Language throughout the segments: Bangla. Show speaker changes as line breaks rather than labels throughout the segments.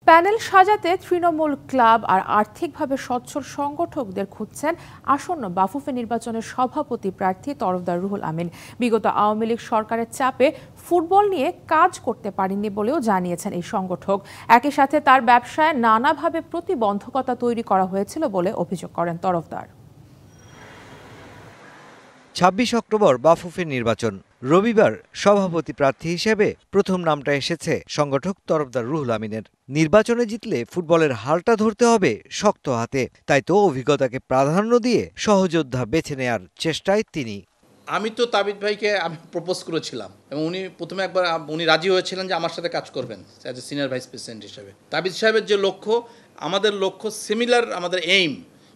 প্যানেল সাজাতে তৃণমূল ক্লাব আর আর্থিকভাবে সচ্ছল সংগঠকদের খুঁজছেন আসন্ন বাফুফে নির্বাচনের সভাপতি প্রার্থী তরফদার রুহুল আমিন। বিগত আওয়ামী লীগ সরকারের চাপে ফুটবল নিয়ে কাজ করতে পারেননি বলেও জানিয়েছেন এই সংগঠক। একই সাথে তার ব্যবসায় নানাভাবে প্রতিবন্ধকতা তৈরি করা হয়েছিল বলে অভিযোগ করেন তরফদার।
২৬ অক্টোবর বাফুফের নির্বাচন। রবিবার সভাপতি প্রার্থী হিসেবে প্রথম নামটা এসেছে সংগঠক তরফদার রুহুল আমিনের। নির্বাচনে জিতলে ফুটবলের হালটা ধরতে হবে শক্ত হাতে, তাই তো অভিজ্ঞতাকে প্রাধান্য দিয়ে সহযোদ্ধা বেছে নেয়ার চেষ্টায় তিনি।
আমি তো তাবিদ ভাইকে আমি প্রপোজ করেছিলাম এবং উনি প্রথমে একবার উনি রাজি হয়েছিলেন যে আমার সাথে কাজ করবেন as a senior vice president হিসেবে। তাবিদ সাহেবের যে লক্ষ্য, আমাদের লক্ষ্য সিমিলার, আমাদের এইম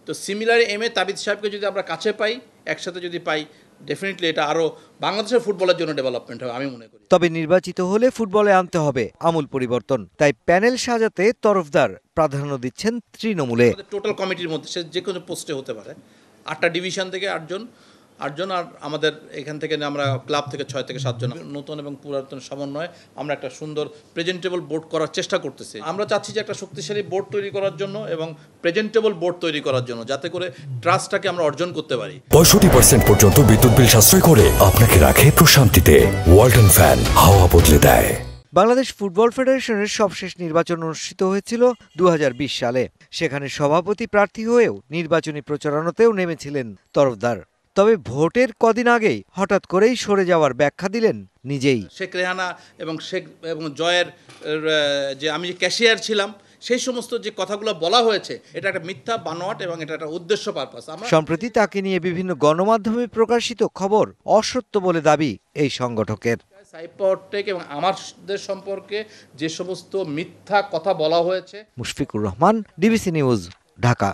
তো সিমিলার এইমে তাবিদ সাহেবকে যদি আমরা কাছে পাই, একসাথে যদি পাই, ডেফিনেটলি এটা আরো বাংলাদেশের ফুটবলের জন্য ডেভেলপমেন্ট হবে আমি মনে করি।
তবে নির্বাচিত হলে ফুটবলে আনতে হবে আমূল পরিবর্তন, তাই প্যানেল সাজাতে তরফদার প্রাধান্য দিচ্ছেন তৃণমূলে।
টোটাল কমিটির মধ্যে সে যে কোনো পোস্টে হতে পারে, 8টা ডিভিশন থেকে 8জন আর আমাদের এখান থেকে আমরা ক্লাব থেকে 6 থেকে 7 জন, নতুন এবং পুরাতন সমন্বয়ে আমরা একটা সুন্দর প্রেজেন্টেবল বোর্ড করার চেষ্টা করতেছি। আমরা চাচ্ছি যে একটা শক্তিশালী বোর্ড তৈরি করার জন্য এবং প্রেজেন্টেবল বোর্ড তৈরি করার জন্য, যাতে করে ট্রাস্টটাকে আমরা অর্জন করতে পারি।
65% পর্যন্ত বিদ্যুৎ বিল সাশ্রয় করে আপনাকে রাখে প্রশান্তিতে। ওয়ালটন ফ্যান হাওয়া বদলে দেয়।
বাংলাদেশ ফুটবল ফেডারেশনের সবশেষ নির্বাচন অনুষ্ঠিত হয়েছিল 2020 সালে। সেখানে সভাপতি প্রার্থী হয়েও নির্বাচনী প্রচারণাতেও নেমেছিলেন তরফদার। তবে ভোটের কদিন আগেই হঠাৎ করেই সরে যাওয়ার ব্যাখ্যা দিলেন নিজেই।
শেখ রেহানা এবং জয়ের যে আমি যে ক্যাশিয়ার ছিলাম, সেই সমস্ত যে কথাগুলো বলা হয়েছে, এটা একটা মিথ্যা, বানোয়াট এবং এটা একটা উদ্দেশ্য পারপাস।
সম্প্রতি তাকে নিয়ে বিভিন্ন গণমাধ্যমে প্রকাশিত খবর অসত্য বলে দাবি এই সংগঠকের।
সাইপরটেক এবং আমাদের সম্পর্কে যে সমস্ত মিথ্যা কথা বলা হয়েছে।
Mushfiqur Rahman, DBC news, Dhaka.